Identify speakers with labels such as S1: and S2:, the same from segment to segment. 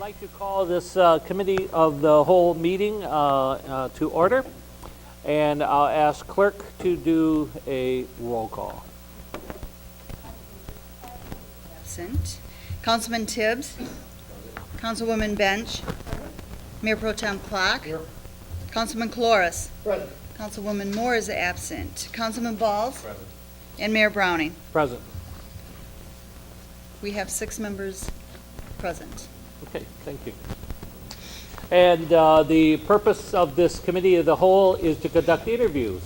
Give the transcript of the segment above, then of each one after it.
S1: like to call this committee of the whole meeting to order, and I'll ask clerk to do a roll call.
S2: Absent. Councilman Tibbs. Councilwoman Bench. Mayor Pro Tem Clark.
S3: Here.
S2: Councilman Cloris.
S3: Present.
S2: Councilwoman Moore is absent. Councilman Balls.
S3: Present.
S2: And Mayor Browning.
S1: Present.
S2: We have 6 members present.
S1: Okay, thank you. And the purpose of this committee of the whole is to conduct interviews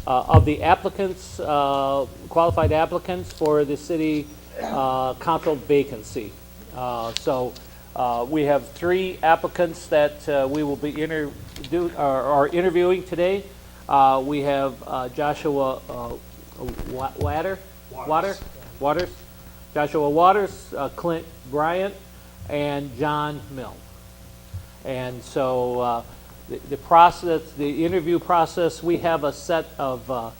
S1: of the applicants, qualified applicants for the city council vacancy. So we have 3 applicants that we will be interviewing today. We have Joshua Waters, Joshua Waters, Clint Bryant, and John Mill. And so the process, the interview process, we have a set of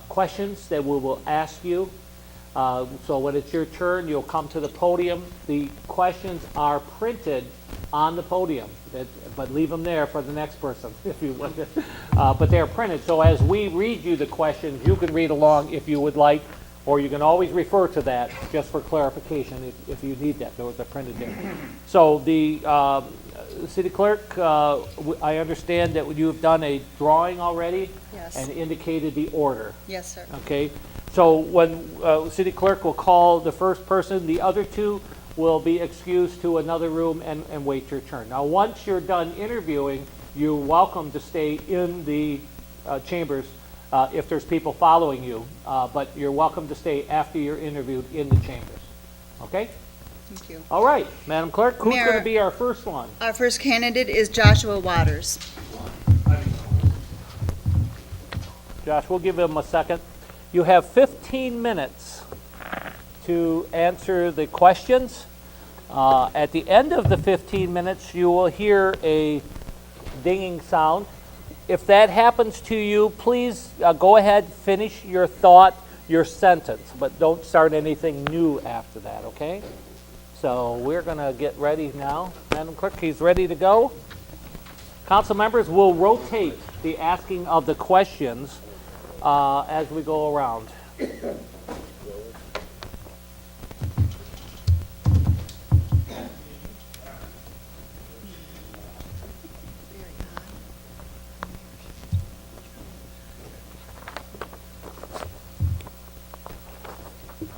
S1: questions that we will ask you. So when it's your turn, you'll come to the podium. The questions are printed on the podium, but leave them there for the next person if you want to. But they're printed, so as we read you the questions, you can read along if you would like, or you can always refer to that just for clarification if you need that. Those are printed there. So the city clerk, I understand that you have done a drawing already.
S2: Yes.
S1: And indicated the order.
S2: Yes, sir.
S1: Okay, so when city clerk will call the first person, the other 2 will be excused to another room and wait your turn. Now, once you're done interviewing, you're welcome to stay in the chambers if there's people following you, but you're welcome to stay after you're interviewed in the chambers. Okay?
S2: Thank you.
S1: All right, Madam Clerk, who's
S2: Mayor.
S1: going to be our first one?
S2: Our first candidate is Joshua Waters.
S1: Josh, we'll give him a second. You have 15 minutes to answer the questions. At the end of the 15 minutes, you will hear a dinging sound. If that happens to you, please go ahead, finish your thought, your sentence, but don't start anything new after that, okay? So we're going to get ready now. Madam Clerk, he's ready to go. Council members will rotate the asking of the questions as we go around.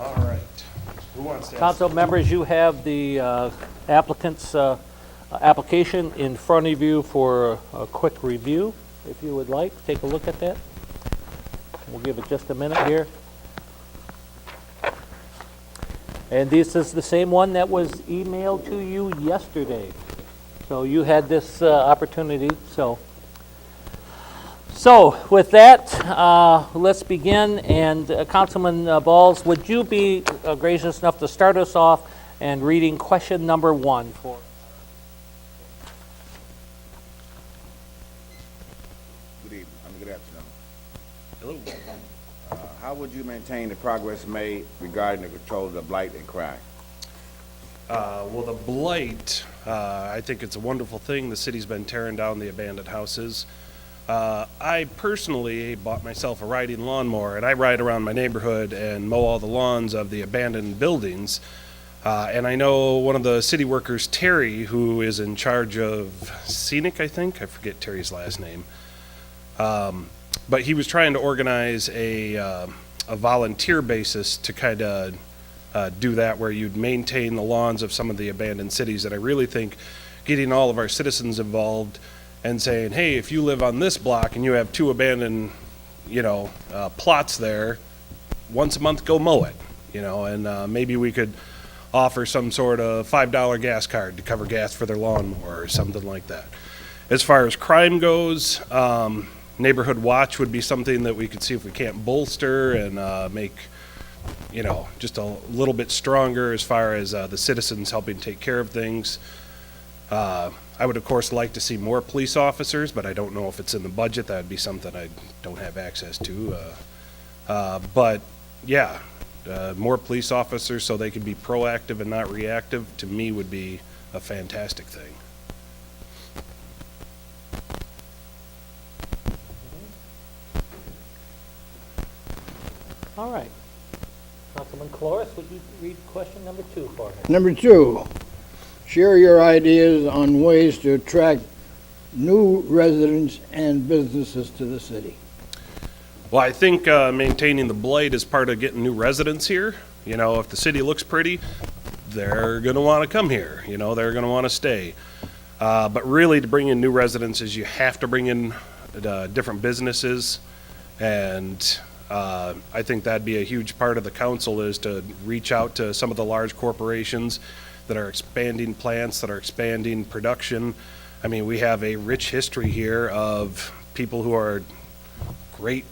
S3: All right. Who wants to ask?
S1: Council members, you have the applicant's application in front of you for a quick review, if you would like. Take a look at that. We'll give it just a minute here. And this is the same one that was emailed to you yesterday. So you had this opportunity. So with that, let's begin. And Councilman Balls, would you be gracious enough to start us off and reading question number 1 for?
S4: Good evening. Good afternoon.
S3: Hello.
S4: How would you maintain the progress made regarding the control of the blight and crime?
S3: Well, the blight, I think it's a wonderful thing. The city's been tearing down the abandoned houses. I personally bought myself a riding lawnmower, and I ride around my neighborhood and mow all the lawns of the abandoned buildings. And I know one of the city workers, Terry, who is in charge of Scenic, I think. I forget Terry's last name. But he was trying to organize a volunteer basis to kind of do that, where you'd maintain the lawns of some of the abandoned cities. And I really think getting all of our citizens involved and saying, hey, if you live on this block and you have 2 abandoned, plots there, once a month go mow it, and maybe we could offer some sort of $5 gas card to cover gas for their lawnmower or something like that. As far as crime goes, Neighborhood Watch would be something that we could see if we can't bolster and make, just a little bit stronger as far as the citizens helping take care of things. I would, of course, like to see more police officers, but I don't know if it's in the budget. That would be something I don't have access to. But, yeah, more police officers so they can be proactive and not reactive, to me, would be a fantastic thing.
S1: All right. Councilman Cloris, would you read question number 2 for me?
S5: Number 2, share your ideas on ways to attract new residents and businesses to the city.
S3: Well, I think maintaining the blight is part of getting new residents here. You know, if the city looks pretty, they're going to want to come here. You know, they're going to want to stay. But really, to bring in new residents is you have to bring in different businesses. And I think that'd be a huge part of the council, is to reach out to some of the large corporations that are expanding plants, that are expanding production. I mean, we have a rich history here of people who are great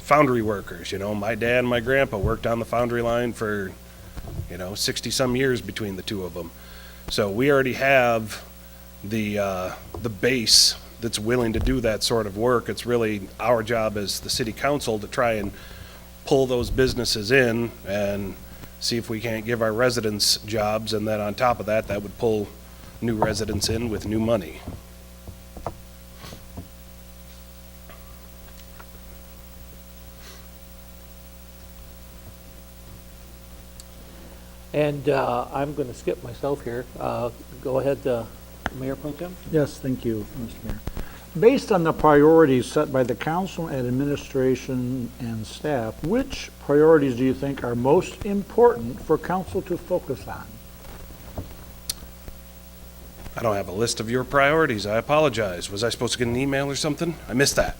S3: foundry workers. You know, my dad and my grandpa worked on the foundry line for, 60-some years between the two of them. So we already have the base that's willing to do that sort of work. It's really our job as the city council to try and pull those businesses in and see if we can't give our residents jobs, and then on top of that, that would pull new residents in with new money.
S1: And I'm going to skip myself here. Go ahead, Mayor Pro Tem.
S5: Yes, thank you, Mr. Mayor. Based on the priorities set by the council and administration and staff, which priorities do you think are most important for council to focus on?
S3: I don't have a list of your priorities. I apologize. Was I supposed to get an email or something? I missed that.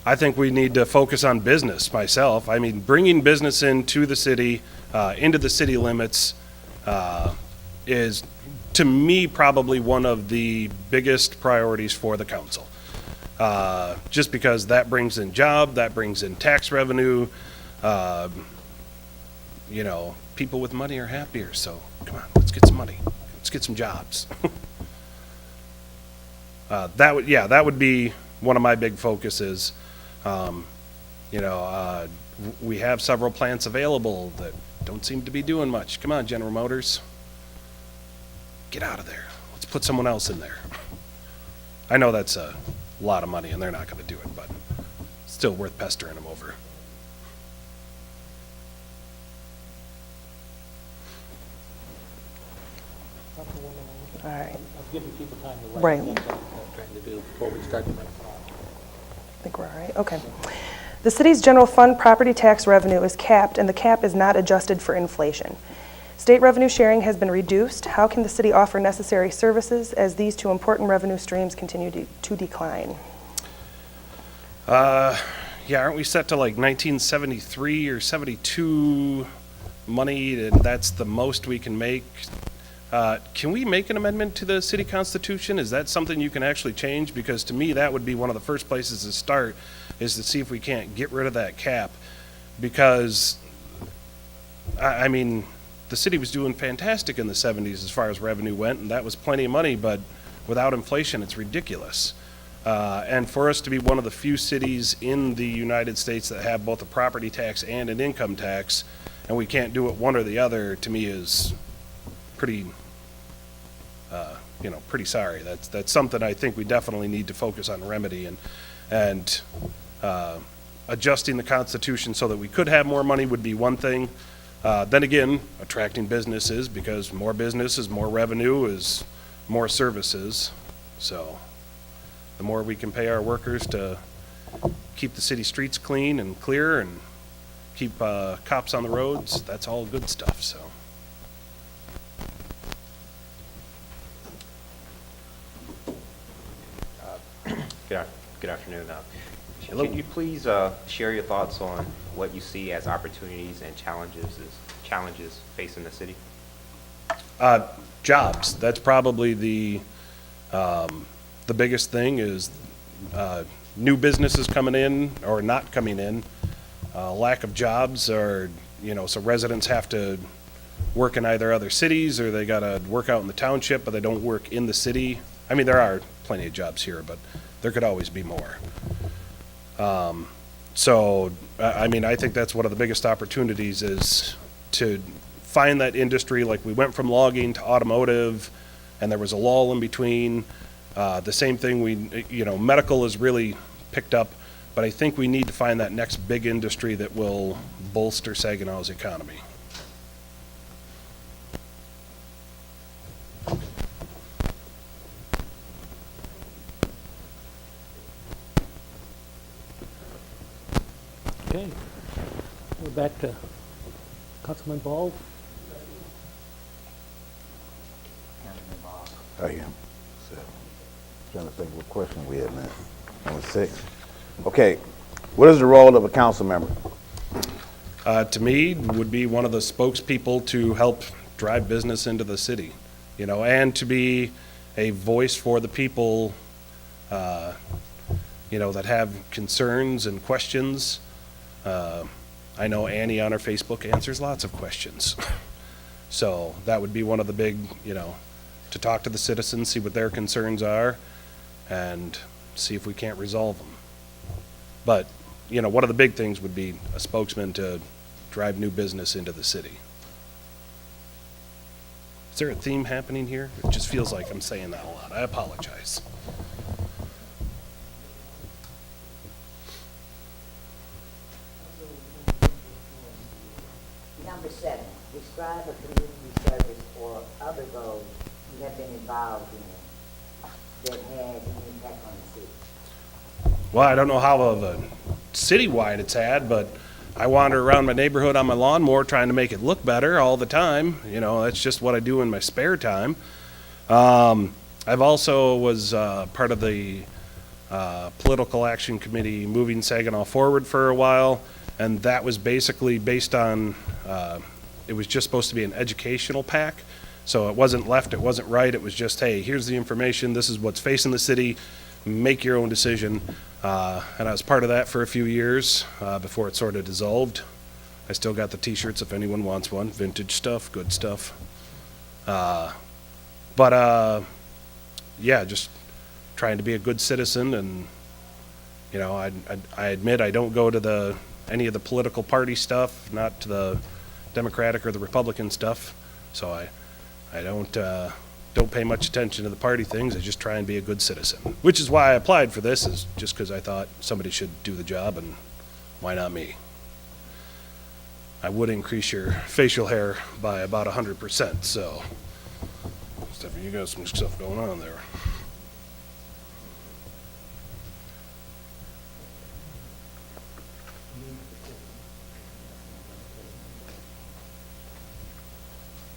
S3: I think we need to focus on business myself. I mean, bringing business into the city limits, is, to me, probably one of the biggest priorities for the council. Just because that brings in that brings in tax revenue. People with money are happier, so come on, let's get some money. Let's get some jobs. That would be one of my big focuses. We have several plants available that don't seem to be doing much. Come on, General Motors. Get out of there. Let's put someone else in there. I know that's a lot of money and they're not going to do it, but still worth pestering them over.
S6: All right.
S1: I'm giving people time to
S6: Right.
S1: write. That's what I'm trying to do before we start the next one.
S6: I think we're all right. Okay. The city's general fund property tax revenue is capped, and the cap is not adjusted for inflation. State revenue sharing has been reduced. How can the city offer necessary services as these two important revenue streams continue to decline?
S3: Aren't we set to like 1973 or 72 money, and that's the most we can make? Can we make an amendment to the city constitution? Is that something you can actually change? Because to me, that would be one of the first places to start, is to see if we can't get rid of that cap. Because, the city was doing fantastic in the 70s as far as revenue went, and that was plenty of money, but without inflation, it's ridiculous. And for us to be one of the few cities in the United States that have both a property tax and an income tax, and we can't do it one or the other, to me is pretty sorry. That's something I think we definitely need to focus on remedy, and adjusting the Constitution so that we could have more money would be one thing. Then again, attracting businesses, because more business is more revenue, is more services. So the more we can pay our workers to keep the city streets clean and clear and keep cops on the roads, that's all good stuff, so.
S7: Good afternoon.
S3: Hello.
S7: Can you please share your thoughts on what you see as opportunities and challenges facing the city?
S3: Jobs. That's probably the biggest thing, is new businesses coming in or not coming in, lack of jobs, or so residents have to work in either other cities, or they got to work out in the township, but they don't work in the city. There are plenty of jobs here, but there could always be more. So, I mean, I think that's one of the biggest opportunities is to find that industry, like we went from logging to automotive, and there was a lull in between. The same thing, medical has really picked up, but I think we need to find that next big industry that will bolster Saginaw's economy.
S1: Okay. We're back to Councilman Ball.
S4: Oh, yeah. So, trying to think what question we had now. Number 6. Okay, what is the role of a council member?
S3: To me, would be one of the spokespeople to help drive business into the city, and to be a voice for the people, that have concerns and questions. I know Annie on her Facebook answers lots of questions. So that would be one of the big, to talk to the citizens, see what their concerns are, and see if we can't resolve them. But, one of the big things would be a spokesman to drive new business into the city. Is there a theme happening here? It just feels like I'm saying that a lot. I apologize.
S8: Number 7, describe a community service or other goals you have been involved in that had an impact on the city.
S3: Well, I don't know how of a citywide it's had, but I wander around my neighborhood on my lawnmower trying to make it look better all the time. That's just what I do in my spare time. I've also was part of the political action committee moving Saginaw forward for a while, and that was basically based on, it was just supposed to be an educational pack. So it wasn't left, it wasn't right, it was just, hey, here's the information, this is what's facing the city, make your own decision. And I was part of that for a few years before it sort of dissolved. I still got the t-shirts if anyone wants one, vintage stuff, good stuff. Yeah, just trying to be a good citizen, and I admit I don't go to any of the political party stuff, not to the Democratic or the Republican stuff, so I don't pay much attention to the party things. I just try and be a good citizen, which is why I applied for this, is just because I thought somebody should do the job, and why not me? I would increase your facial hair by about 100%, so Stephanie, you got some stuff going on there.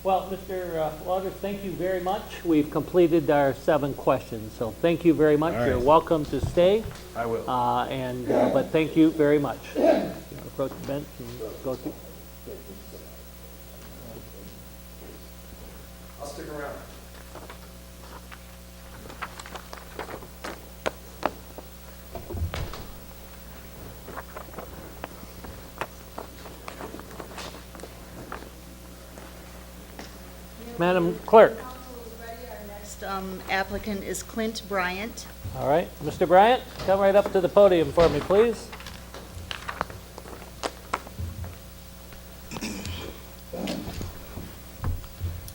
S1: Well, Mr. Waters, thank you very much. We've completed our 7 questions, so thank you very much.
S3: All right.
S1: You're welcome to stay,
S3: I will.
S1: but thank you very much. Approach the bench and go through.
S3: I'll stick around.
S1: Madam Clerk.
S2: Next applicant is Clint Bryant.
S1: All right, Mr. Bryant, come right up to the podium for me, please.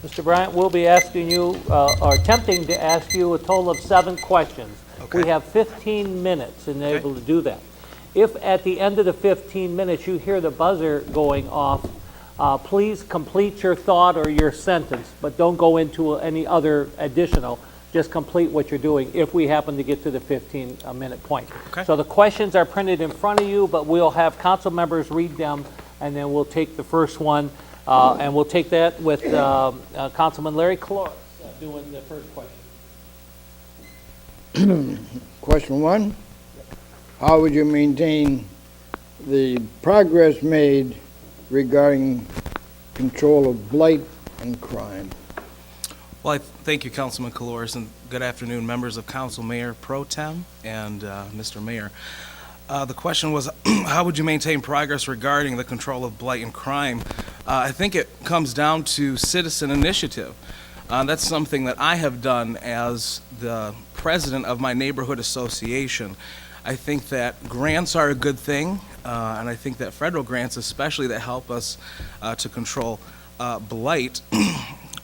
S1: Mr. Bryant, we'll be asking you, or attempting to ask you a total of 7 questions.
S9: Okay.
S1: We have 15 minutes and able to do that. If at the end of the 15 minutes you hear the buzzer going off, please complete your thought or your sentence, but don't go into any other additional. Just complete what you're doing if we happen to get to the 15-minute point.
S9: Okay.
S1: So the questions are printed in front of you, but we'll have council members read them, and then we'll take the first one, and we'll take that with Councilman Larry Clore doing the first question.
S10: Question 1, how would you maintain the progress made regarding control of blight and crime?
S9: Well, thank you, Councilman Calores, and good afternoon, members of council, Mayor Pro Tem, and Mr. Mayor. The question was, how would you maintain progress regarding the control of blight and crime? I think it comes down to citizen initiative. That's something that I have done as the president of my neighborhood association. I think that grants are a good thing. And I think that federal grants, especially that help us to control blight,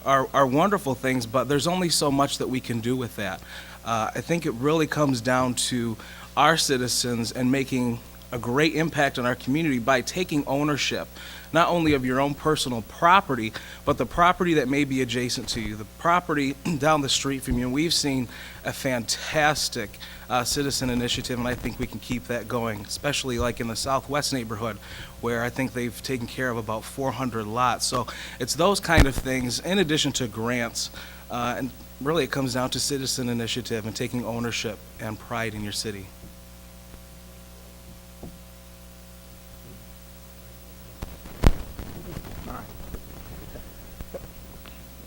S9: are wonderful things, but there's only so much that we can do with that. I think it really comes down to our citizens and making a great impact on our community by taking ownership, not only of your own personal property, but the property that may be adjacent to you, the property down the street from you. And we've seen a fantastic citizen initiative, and I think we can keep that going, especially like in the Southwest neighborhood, where I think they've taken care of about 400 lots. So it's those kind of things, in addition to grants, and really it comes down to citizen initiative and taking ownership and pride in your city.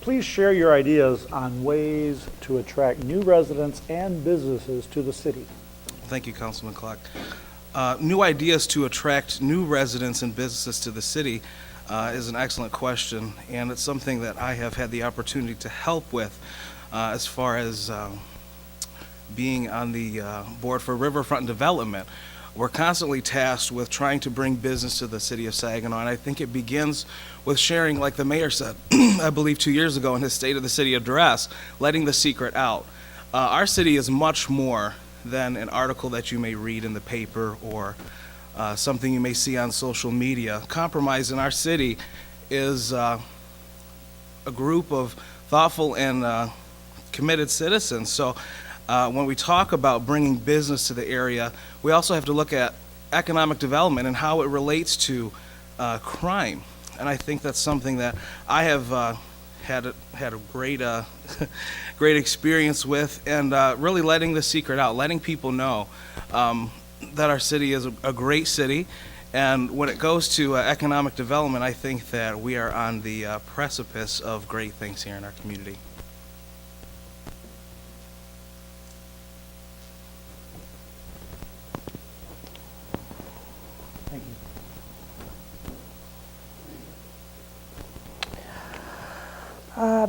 S5: Please share your ideas on ways to attract new residents and businesses to the city.
S9: Thank you, Councilman Clark. New ideas to attract new residents and businesses to the city is an excellent question, and it's something that I have had the opportunity to help with as far as being on the board for riverfront development. We're constantly tasked with trying to bring business to the city of Saginaw, and I think it begins with sharing, like the mayor said, I believe 2 years ago in his State of the City address, letting the secret out. Our city is much more than an article that you may read in the paper or something you may see on social media. Compromise in our city is a group of thoughtful and committed citizens. So when we talk about bringing business to the area, we also have to look at economic development and how it relates to crime. And I think that's something that I have had a great great experience with, and really letting the secret out, letting people know that our city is a great city. And when it goes to economic development, I think that we are on the precipice of great things here in our community.
S5: Thank you.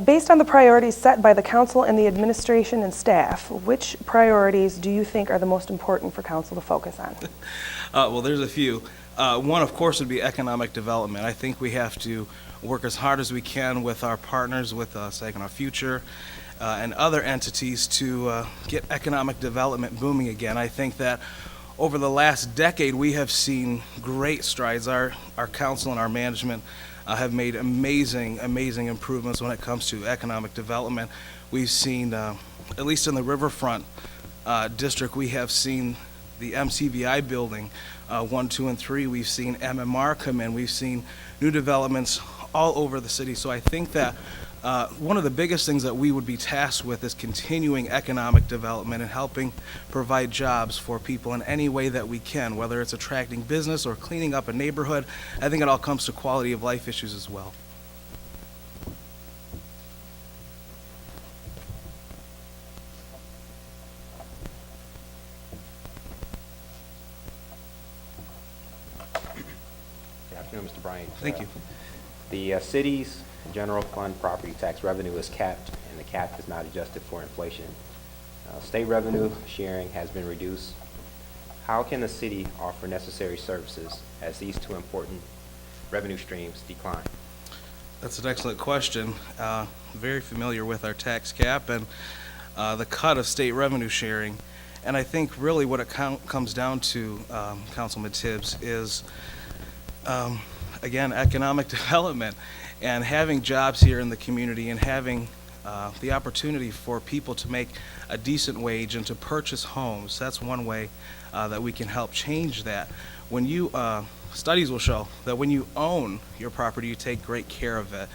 S6: Based on the priorities set by the council and the administration and staff, which priorities do you think are the most important for council to focus on?
S9: Well, there's a few. One, of course, would be economic development. I think we have to work as hard as we can with our partners, with Saginaw Future and other entities to get economic development booming again. I think that over the last decade, we have seen great strides. Our council and our management have made amazing improvements when it comes to economic development. We've seen, at least in the Riverfront District, we have seen the MCVI building, 1, 2, and 3. We've seen MMR come in. We've seen new developments all over the city. So I think that one of the biggest things that we would be tasked with is continuing economic development and helping provide jobs for people in any way that we can, whether it's attracting business or cleaning up a neighborhood. I think it all comes to quality of life issues as well.
S7: Good afternoon, Mr. Bryant.
S9: Thank you.
S7: The city's general fund property tax revenue is capped, and the cap is not adjusted for inflation. State revenue sharing has been reduced. How can the city offer necessary services as these two important revenue streams decline?
S9: That's an excellent question. Very familiar with our tax cap and the cut of state revenue sharing. And I think really what it comes down to, Councilman Tibbs, is, again, economic development and having jobs here in the community and having the opportunity for people to make a decent wage and to purchase homes. That's one way that we can help change that. When you, studies will show that when you own your property, you take great care of it.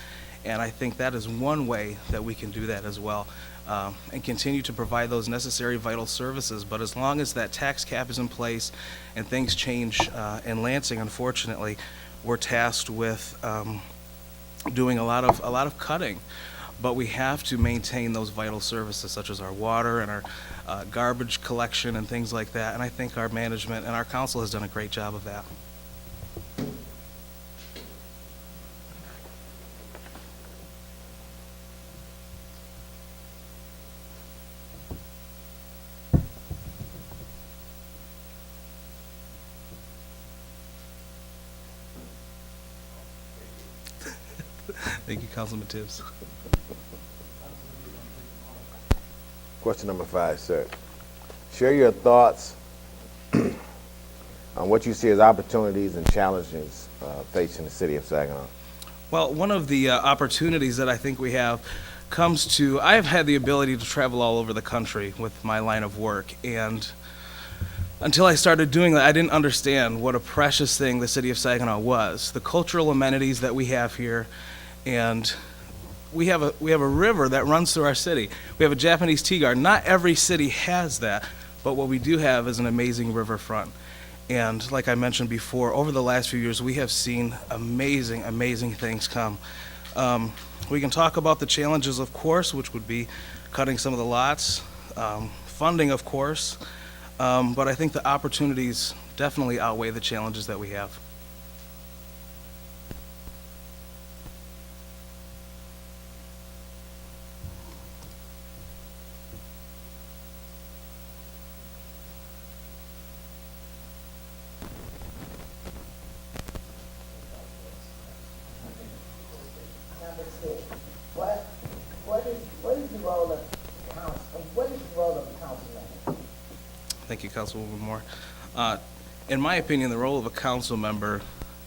S9: And I think that is one way that we can do that as well, and continue to provide those necessary vital services. But as long as that tax cap is in place and things change in Lansing, unfortunately, we're tasked with doing a lot of cutting. But we have to maintain those vital services such as our water and our garbage collection and things like that. And I think our management and our council has done a great job of that. Thank you, Councilman Tibbs.
S4: Question number 5, sir. Share your thoughts on what you see as opportunities and challenges facing the city of Saginaw.
S9: Well, one of the opportunities that I think we have comes to, I've had the ability to travel all over the country with my line of work, and until I started doing that, I didn't understand what a precious thing the city of Saginaw was. The cultural amenities that we have here, and we have a river that runs through our city. We have a Japanese tea garden. Not every city has that, but what we do have is an amazing riverfront. And like I mentioned before, over the last few years, we have seen amazing, amazing things come. We can talk about the challenges, of course, which would be cutting some of the lots, funding, of course, but I think the opportunities definitely outweigh the challenges that we have.
S8: Number 6, what is the role of council, what is the role of a council member?
S9: Thank you, Councilwoman Moore. In my opinion, the role of a council member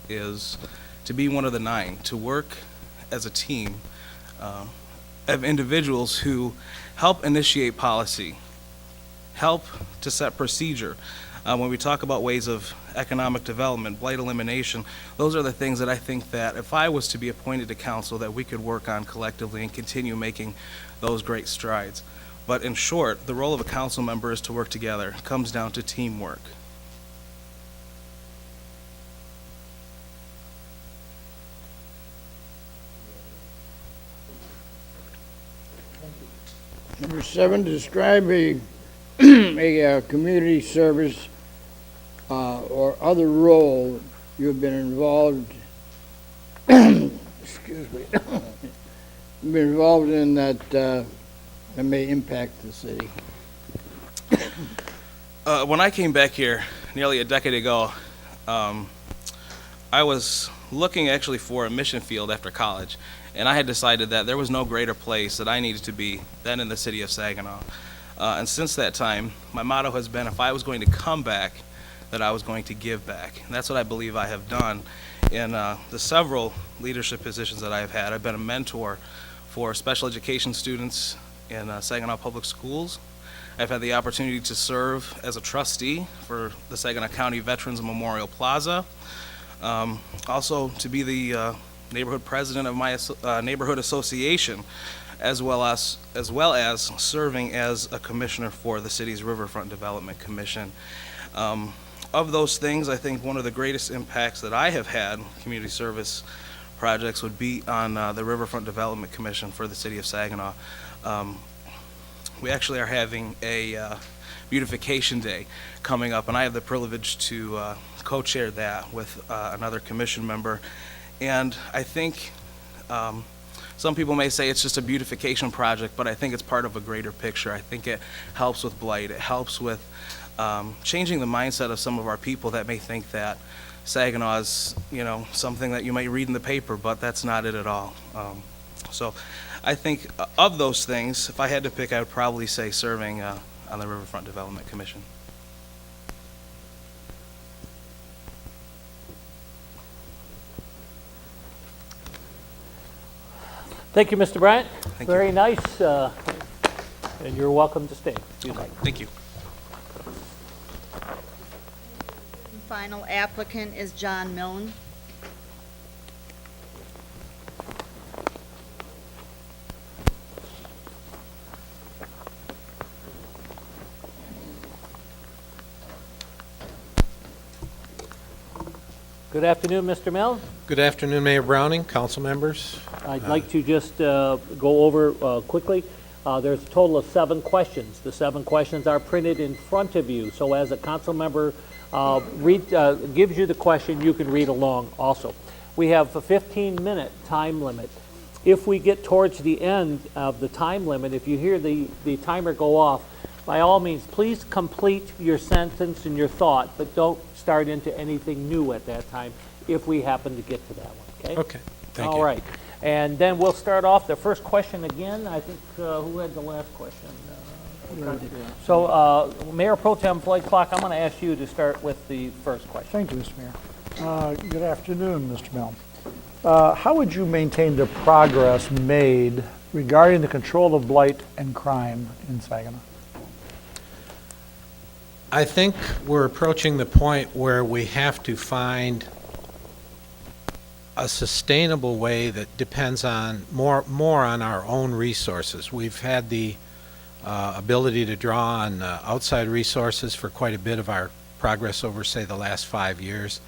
S9: is to be one of the 9, to work as a team of individuals who help initiate policy, help to set procedure. When we talk about ways of economic development, blight elimination, those are the things that I think that if I was to be appointed to council, that we could work on collectively and continue making those great strides. But in short, the role of a council member is to work together. It comes down to teamwork.
S10: Number 7, describe a community service or other role you've been involved, excuse me, been involved in that may impact the city.
S9: When I came back here nearly a decade ago, I was looking actually for a mission field after college, and I had decided that there was no greater place that I needed to be than in the city of Saginaw. And since that time, my motto has been, if I was going to come back, that I was going to give back. And that's what I believe I have done in the several leadership positions that I have had. I've been a mentor for special education students in Saginaw Public Schools. I've had the opportunity to serve as a trustee for the Saginaw County Veterans Memorial Plaza. Also to be the neighborhood president of my neighborhood association, as well as serving as a commissioner for the city's Riverfront Development Commission. Of those things, I think one of the greatest impacts that I have had, community service projects, would be on the Riverfront Development Commission for the city of Saginaw. We actually are having a beautification day coming up, and I have the privilege to co-chair that with another commission member. And I think some people may say it's just a beautification project, but I think it's part of a greater picture. I think it helps with blight. It helps with changing the mindset of some of our people that may think that Saginaw is, something that you might read in the paper, but that's not it at all. So I think of those things, if I had to pick, I would probably say serving on the Riverfront Development Commission.
S1: Thank you, Mr. Bryant.
S9: Thank you.
S1: Very nice, and you're welcome to stay if you'd like.
S9: Thank you.
S2: Final applicant is John Milne.
S1: Good afternoon, Mr. Milne.
S11: Good afternoon, Mayor Browning, council members.
S1: I'd like to just go over quickly. There's a total of 7 questions. The 7 questions are printed in front of you, so as a council member gives you the question, you can read along also. We have a 15-minute time limit. If we get towards the end of the time limit, if you hear the timer go off, by all means, please complete your sentence and your thought, but don't start into anything new at that time if we happen to get to that one, okay?
S11: Okay, thank you.
S1: All right. And then we'll start off the first question again. I think, who had the last question? So Mayor Pro Tem Floyd Clark, I'm going to ask you to start with the first question.
S5: Thank you, Mr. Mayor. Good afternoon, Mr. Milne. How would you maintain the progress made regarding the control of blight and crime in Saginaw?
S11: I think we're approaching the point where we have to find a sustainable way that depends on more on our own resources. We've had the ability to draw on outside resources for quite a bit of our progress over, say, the last 5 years.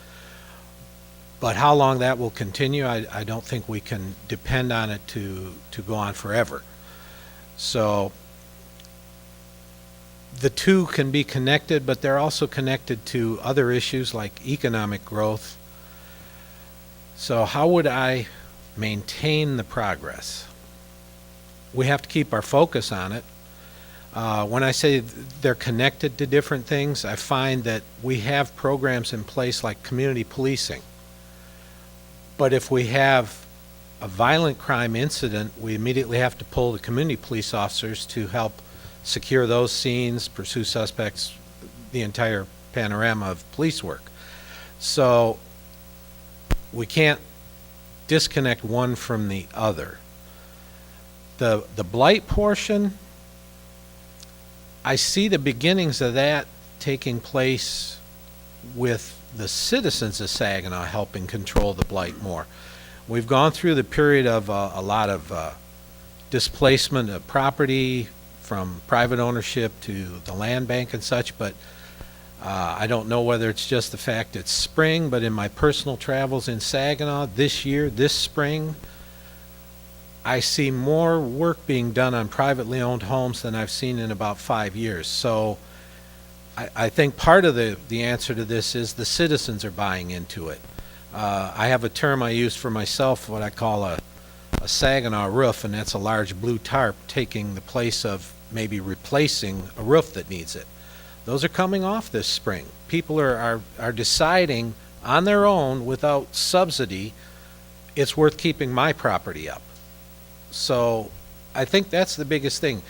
S11: But how long that will continue, I don't think we can depend on it to go on forever. So the two can be connected, but they're also connected to other issues like economic growth. So how would I maintain the progress? We have to keep our focus on it. When I say they're connected to different things, I find that we have programs in place like community policing. But if we have a violent crime incident, we immediately have to pull the community police officers to help secure those scenes, pursue suspects, the entire panorama of police work. So we can't disconnect one from the other. The blight portion, I see the beginnings of that taking place with the citizens of Saginaw helping control the blight more. We've gone through the period of a lot of displacement of property from private ownership to the land bank and such, but I don't know whether it's just the fact it's spring, but in my personal travels in Saginaw this spring, I see more work being done on privately owned homes than I've seen in about 5 years. So I think part of the answer to this is the citizens are buying into it. I have a term I use for myself, what I call a Saginaw roof, and that's a large blue tarp taking the place of maybe replacing a roof that needs it. Those are coming off this spring. People are deciding on their own without subsidy, it's worth keeping my property up. So I think that's the biggest thing,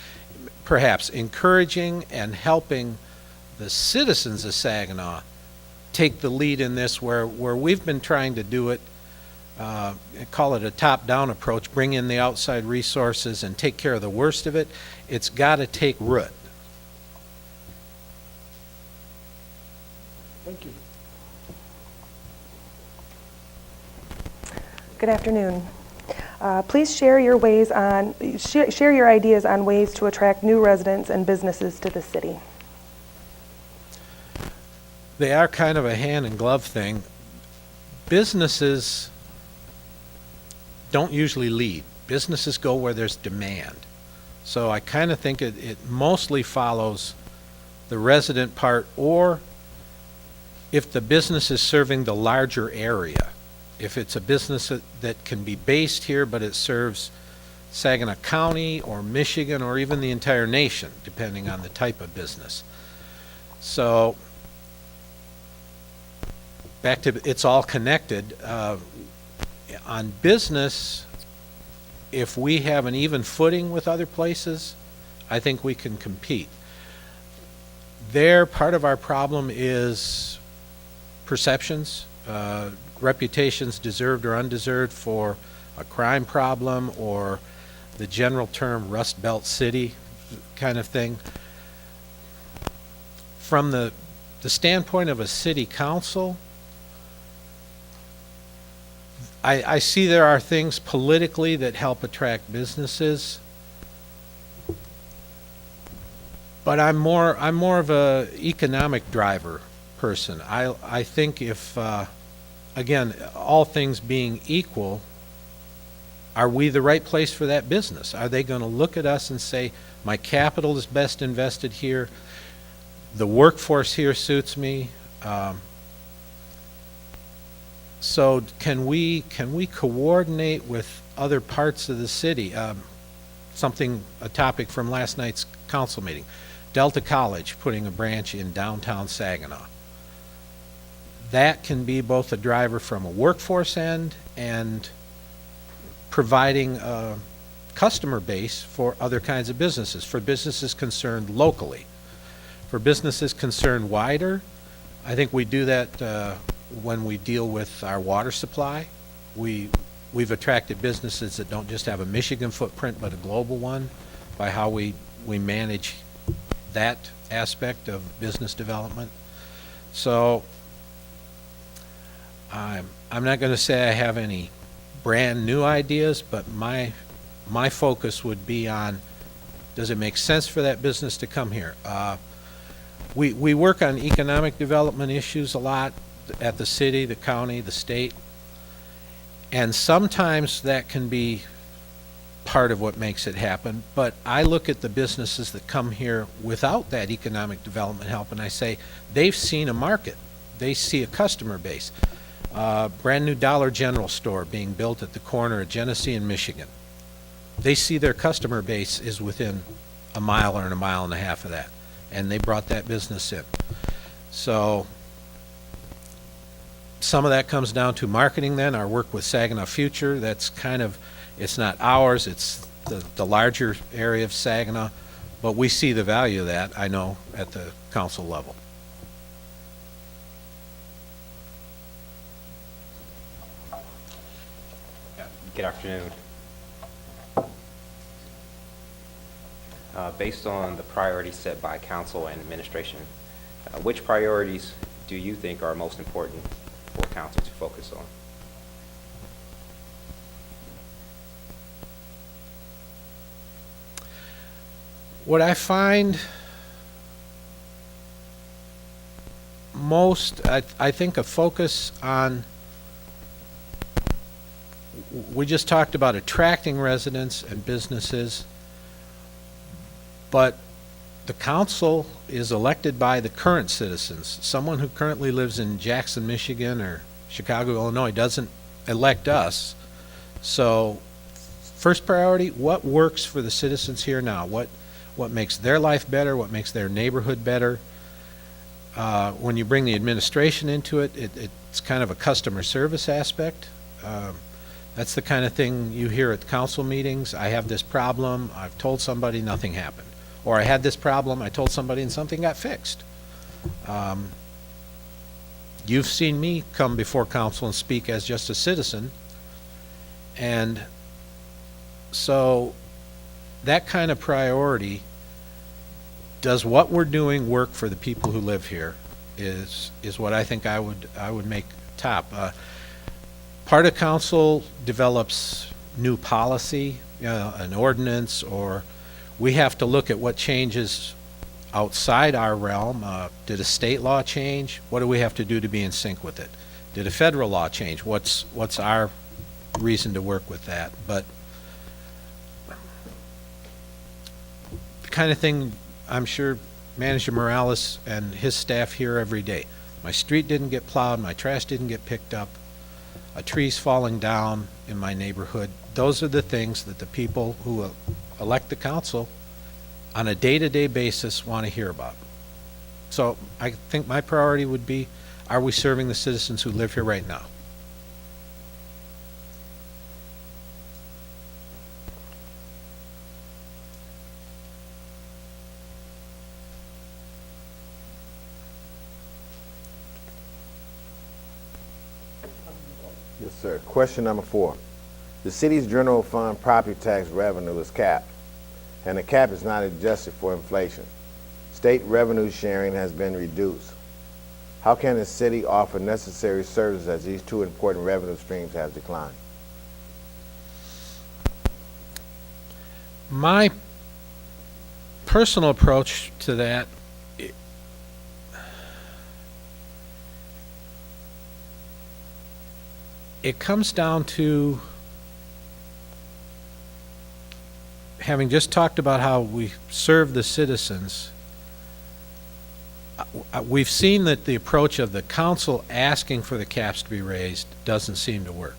S11: perhaps encouraging and helping the citizens of Saginaw take the lead in this where we've been trying to do it, call it a top-down approach, bring in the outside resources and take care of the worst of it. It's got to take root.
S5: Thank you.
S6: Good afternoon. Please share your share your ideas on ways to attract new residents and businesses to the city.
S11: They are kind of a hand and glove thing. Businesses don't usually lead. Businesses go where there's demand. So I kind of think it mostly follows the resident part, or if the business is serving the larger area. If it's a business that can be based here, but it serves Saginaw County or Michigan or even the entire nation, depending on the type of business. So back to, it's all connected. On business, if we have an even footing with other places, I think we can compete. There, part of our problem is perceptions, reputations deserved or undeserved for a crime problem or the general term Rust Belt City kind of thing. From the standpoint of a city council, I see there are things politically that help attract businesses, but I'm more of a economic driver person. I think if again, all things being equal, are we the right place for that business? Are they going to look at us and say, my capital is best invested here, the workforce here suits me? So can we coordinate with other parts of the city? A topic from last night's council meeting, Delta College putting a branch in downtown Saginaw. That can be both a driver from a workforce end and providing a customer base for other kinds of businesses, for businesses concerned locally. For businesses concerned wider, I think we do that when we deal with our water supply. We've attracted businesses that don't just have a Michigan footprint, but a global one, by how we manage that aspect of business development. So I'm not going to say I have any brand new ideas, but my focus would be on, does it make sense for that business to come here? We work on economic development issues a lot at the city, the county, the state, and sometimes that can be part of what makes it happen, but I look at the businesses that come here without that economic development help and I say, they've seen a market, they see a customer base. Brand new Dollar General store being built at the corner of Genesee and Michigan. They see their customer base is within a mile or a mile and a half of that, and they brought that business in. So some of that comes down to marketing then, our work with Saginaw Future. That's kind of, it's not ours, it's the larger area of Saginaw, but we see the value of that, I know, at the council level.
S7: Good afternoon. Based on the priorities set by council and administration, which priorities do you think are most important for council to focus on?
S11: What I find most, I think a focus on, we just talked about attracting residents and businesses, but the council is elected by the current citizens. Someone who currently lives in Jackson, Michigan or Chicago, Illinois doesn't elect us. So first priority, what works for the citizens here now? What makes their life better? What makes their neighborhood better? When you bring the administration into it, it's kind of a customer service aspect. That's the kind of thing you hear at council meetings. I have this problem, I've told somebody, nothing happened. Or I had this problem, I told somebody and something got fixed. You've seen me come before council and speak as just a citizen. And so that kind of priority, does what we're doing work for the people who live here, is what I think I would make top. Part of council develops new policy, an ordinance, or we have to look at what changes outside our realm. Did a state law change? What do we have to do to be in sync with it? Did a federal law change? What's our reason to work with that? But the kind of thing I'm sure Manager Morales and his staff hear every day. My street didn't get plowed, my trash didn't get picked up, a tree's falling down in my neighborhood. Those are the things that the people who elect the council on a day-to-day basis want to hear about. So I think my priority would be, are we serving the citizens who live here right now?
S4: Yes, sir. Question number 4. The city's general fund property tax revenue is capped, and the cap is not adjusted for inflation. State revenue sharing has been reduced. How can the city offer necessary services as these two important revenue streams have declined?
S11: My personal approach to that, it comes down to having just talked about how we serve the citizens. We've seen that the approach of the council asking for the caps to be raised doesn't seem to work.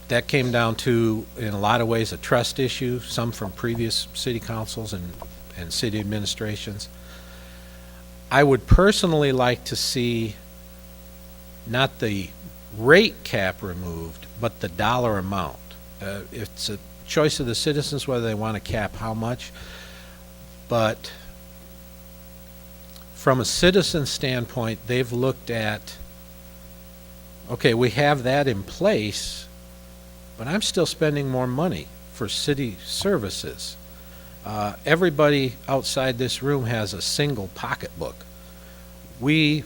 S11: That came down to, in a lot of ways, a trust issue, some from previous city councils and city administrations. I would personally like to see not the rate cap removed, but the dollar amount. It's a choice of the citizens whether they want to cap how much, but from a citizen standpoint, they've looked at, okay, we have that in place, but I'm still spending more money for city services. Everybody outside this room has a single pocketbook. We,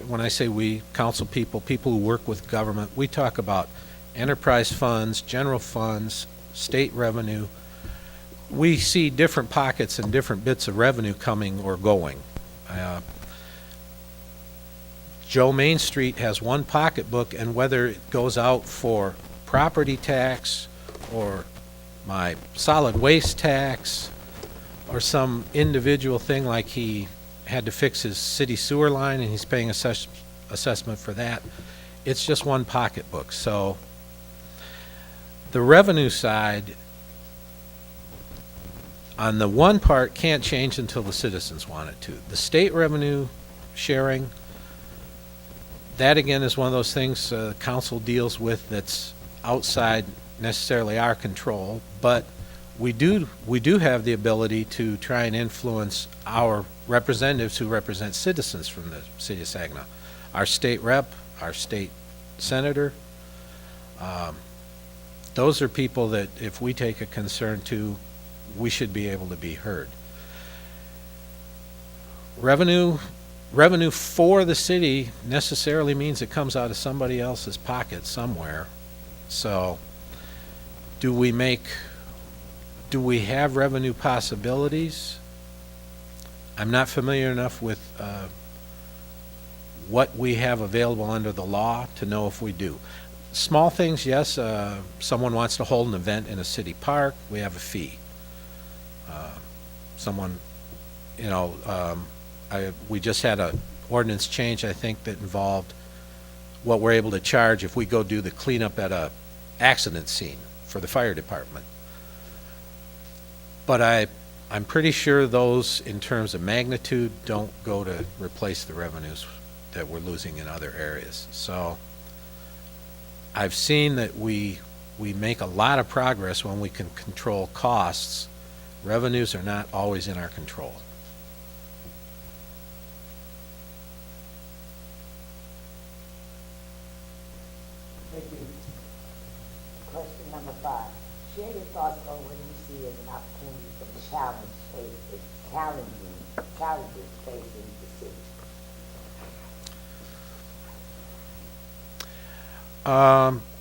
S11: when I say we, council people, people who work with government, we talk about enterprise funds, general funds, state revenue. We see different pockets and different bits of revenue coming or going. Joe Main Street has one pocketbook, and whether it goes out for property tax or my solid waste tax or some individual thing like he had to fix his city sewer line and he's paying assessment for that, it's just one pocketbook. So the revenue side on the one part can't change until the citizens want it to. The state revenue sharing, that again is one of those things council deals with that's outside necessarily our control, but we do have the ability to try and influence our representatives who represent citizens from the city of Saginaw. Our state rep, our state senator, those are people that if we take a concern to, we should be able to be heard. Revenue for the city necessarily means it comes out of somebody else's pocket somewhere. So do we have revenue possibilities? I'm not familiar enough with what we have available under the law to know if we do. Small things, yes. Someone wants to hold an event in a city park, we have a fee. Someone, we just had a ordinance change, I think, that involved what we're able to charge if we go do the cleanup at a accident scene for the fire department. But I'm pretty sure those, in terms of magnitude, don't go to replace the revenues that we're losing in other areas. So I've seen that we make a lot of progress when we can control costs. Revenues are not always in our control.
S8: Thank you. Question number 5. Share your thoughts on what you see as an opportunity for the challenges facing the city.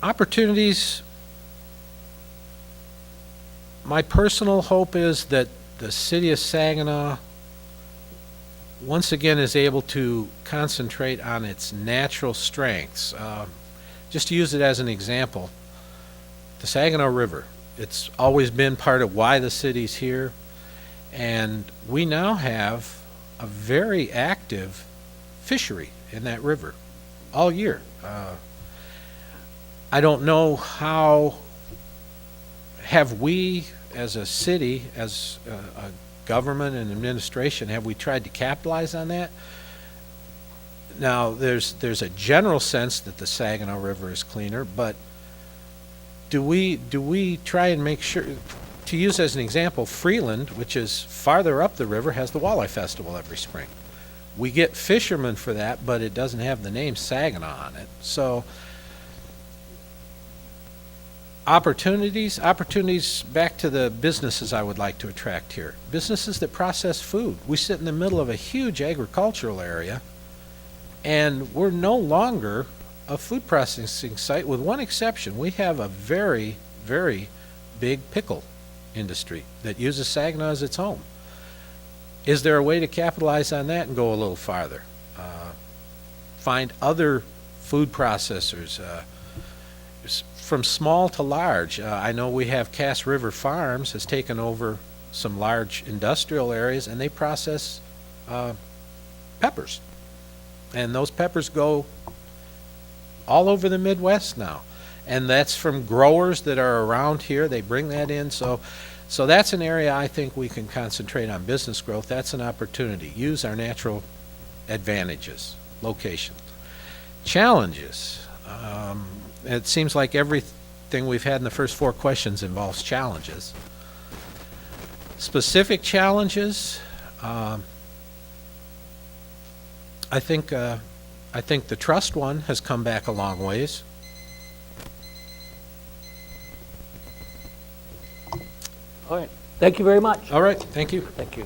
S11: Opportunities, my personal hope is that the city of Saginaw once again is able to concentrate on its natural strengths. Just to use it as an example, the Saginaw River, it's always been part of why the city's here, and we now have a very active fishery in that river all year. I don't know how have we as a city, as a government and administration, have we tried to capitalize on that? Now, there's a general sense that the Saginaw River is cleaner, but do we try and make sure, to use as an example, Freeland, which is farther up the river, has the Walleye Festival every spring. We get fishermen for that, but it doesn't have the name Saginaw on it. So opportunities, back to the businesses I would like to attract here. Businesses that process food. We sit in the middle of a huge agricultural area, and we're no longer a food processing site, with one exception. We have a very, very big pickle industry that uses Saginaw as its home. Is there a way to capitalize on that and go a little farther? Find other food processors, from small to large. I know we have Cass River Farms has taken over some large industrial areas, and they process peppers. And those peppers go all over the Midwest now. And that's from growers that are around here. They bring that in. So that's an area I think we can concentrate on business growth. That's an opportunity. Use our natural advantages. Location. Challenges. It seems like everything we've had in the first 4 questions involves challenges. Specific challenges, I think the trust one has come back a long ways.
S1: All right, thank you very much.
S11: All right, thank you.
S1: Thank you.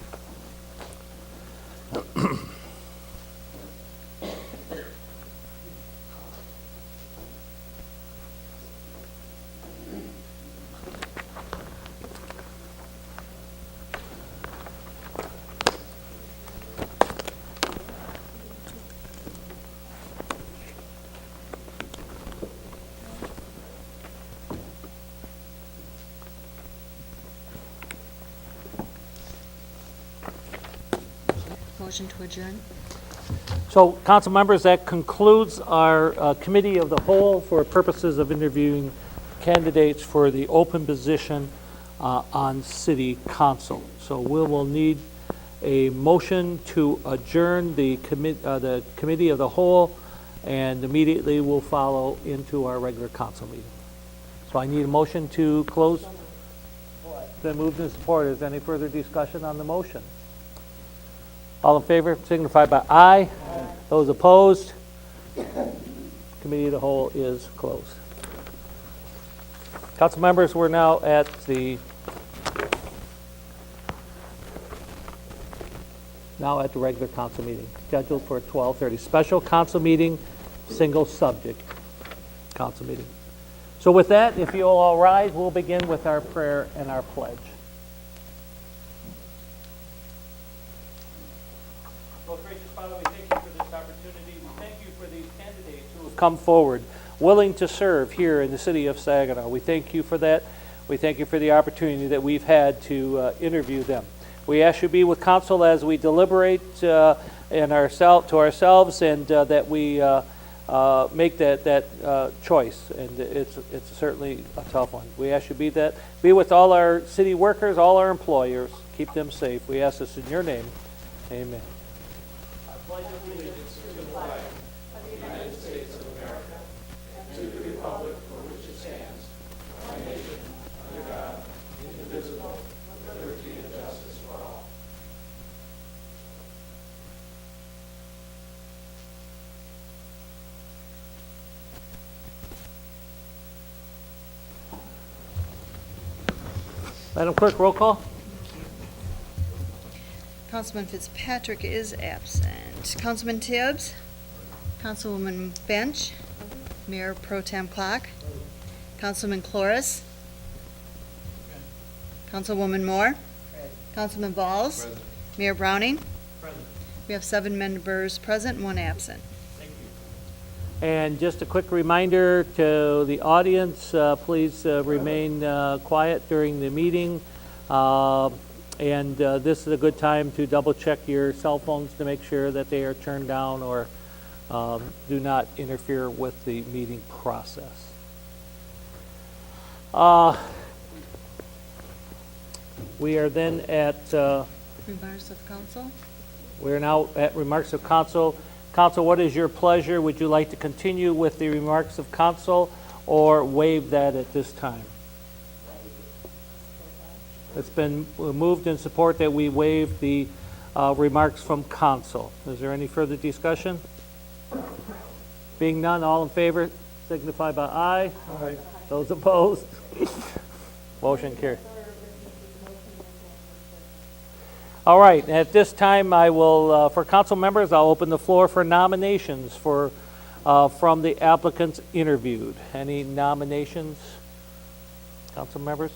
S2: Motion to adjourn.
S1: So, council members, that concludes our committee of the whole for purposes of interviewing candidates for the open position on city council. So we will need a motion to adjourn the committee of the whole, and immediately we'll follow into our regular council meeting. So I need a motion to close. Been moved and supported. Is there any further discussion on the motion? All in favor signify by aye. Those opposed? Committee of the whole is closed. Council members, we're now at the regular council meeting, scheduled for 12:30. Special council meeting, single subject council meeting. So with that, if you'll all rise, we'll begin with our prayer and our pledge. Most gracious Father, we thank you for this opportunity. We thank you for these candidates who have come forward, willing to serve here in the city of Saginaw. We thank you for that. We thank you for the opportunity that we've had to interview them. We ask you to be with council as we deliberate to ourselves, and that we make that choice. And it's certainly a tough one. We ask you to be with all our city workers, all our employers. Keep them safe. We ask this in your name. Amen. Madam Clerk, roll call.
S2: Councilman Fitzpatrick is absent. Councilman Tibbs? Councilwoman Bench? Mayor Pro Tem Clark? Councilman Cloris? Councilwoman Moore? Councilman Balls? Mayor Browning? We have 7 members present and 1 absent.
S1: And just a quick reminder to the audience, please remain quiet during the meeting. And this is a good time to double check your cell phones to make sure that they are turned down or do not interfere with the meeting process. We are then at,
S2: Remarks of council?
S1: we're now at remarks of council. Council, what is your pleasure? Would you like to continue with the remarks of council or waive that at this time? It's been moved in support that we waive the remarks from council. Is there any further discussion? Being none, all in favor signify by aye. Aye. Those opposed? Motion carried. All right, at this time, I will, for council members, I'll open the floor for nominations from the applicants interviewed. Any nominations, council members?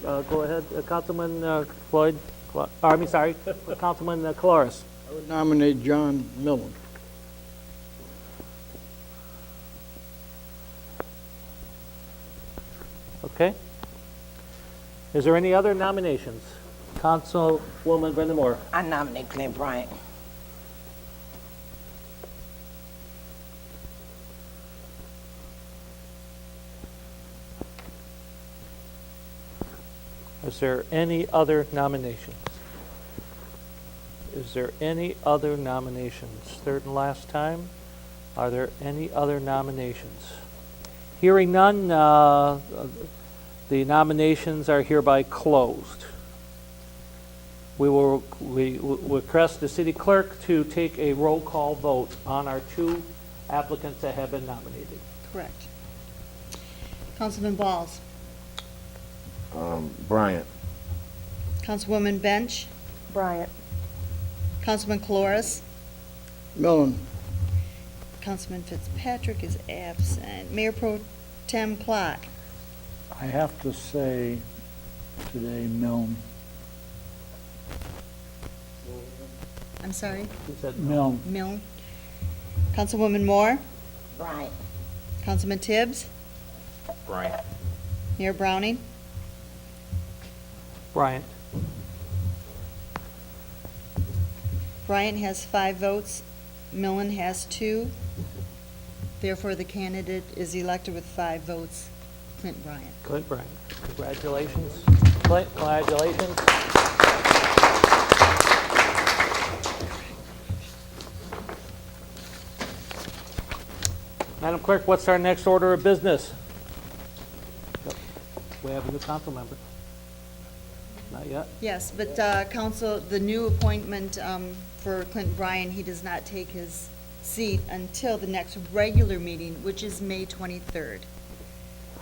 S1: Go ahead, Councilman Floyd. Councilman Cloris.
S10: I would nominate John Millen.
S1: Okay. Is there any other nominations? Councilwoman Brenda Moore.
S8: I nominate Clint Bryant.
S1: Is there any other nominations? Is there any other nominations? Third and last time. Are there any other nominations? Hearing none, the nominations are hereby closed. We will request the city clerk to take a roll call vote on our two applicants that have been nominated.
S2: Correct. Councilman Balls?
S4: Bryant.
S2: Councilwoman Bench?
S6: Bryant.
S2: Councilman Colores?
S10: Millen.
S2: Councilman Fitzpatrick is absent. Mayor Pro Tem Clark?
S5: I have to say today, Milne.
S2: I'm sorry,
S1: Who said
S5: Milne.
S2: Milne. Councilwoman Moore?
S8: Bryant.
S2: Councilman Tibbs?
S7: Bryant.
S2: Mayor Browning?
S1: Bryant?
S2: Bryant has 5 votes. Millen has 2. Therefore, the candidate is elected with 5 votes. Clint Bryant.
S1: Clint Bryant. Congratulations. Clint, congratulations. Madam Clerk, what's our next order of business? We have a new council member. Not yet?
S2: Yes, but council, the new appointment for Clint Bryant, he does not take his seat until the next regular meeting, which is May 23rd.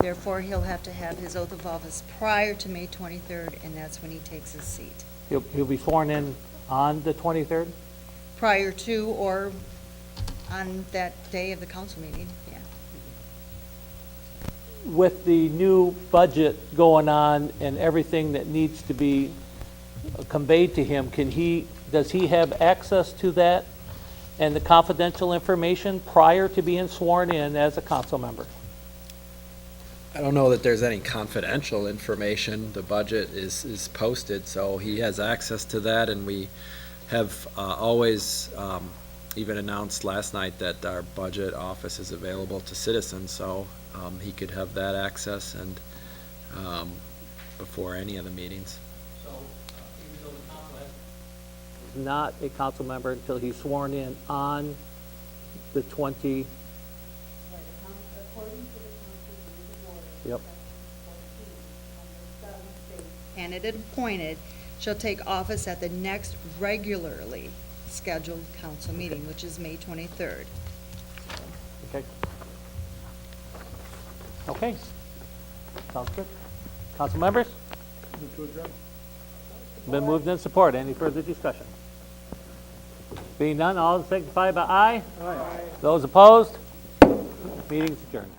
S2: Therefore, he'll have to have his oath of office prior to May 23rd, and that's when he takes his seat.
S1: He'll be sworn in on the 23rd?
S2: Prior to or on that day of the council meeting, yeah.
S1: With the new budget going on and everything that needs to be conveyed to him, does he have access to that and the confidential information prior to being sworn in as a council member?
S12: I don't know that there's any confidential information. The budget is posted, so he has access to that, and we have always even announced last night that our budget office is available to citizens, so he could have that access and before any of the meetings.
S1: So, even though the council is not a council member until he's sworn in on the 20. Yep.
S2: Candidate appointed shall take office at the next regularly scheduled council meeting, which is May 23rd.
S1: Okay. Okay. Sounds good. Council members? Been moved in support. Any further discussion? Being none, all signify by aye. Aye. Those opposed? Meeting's adjourned.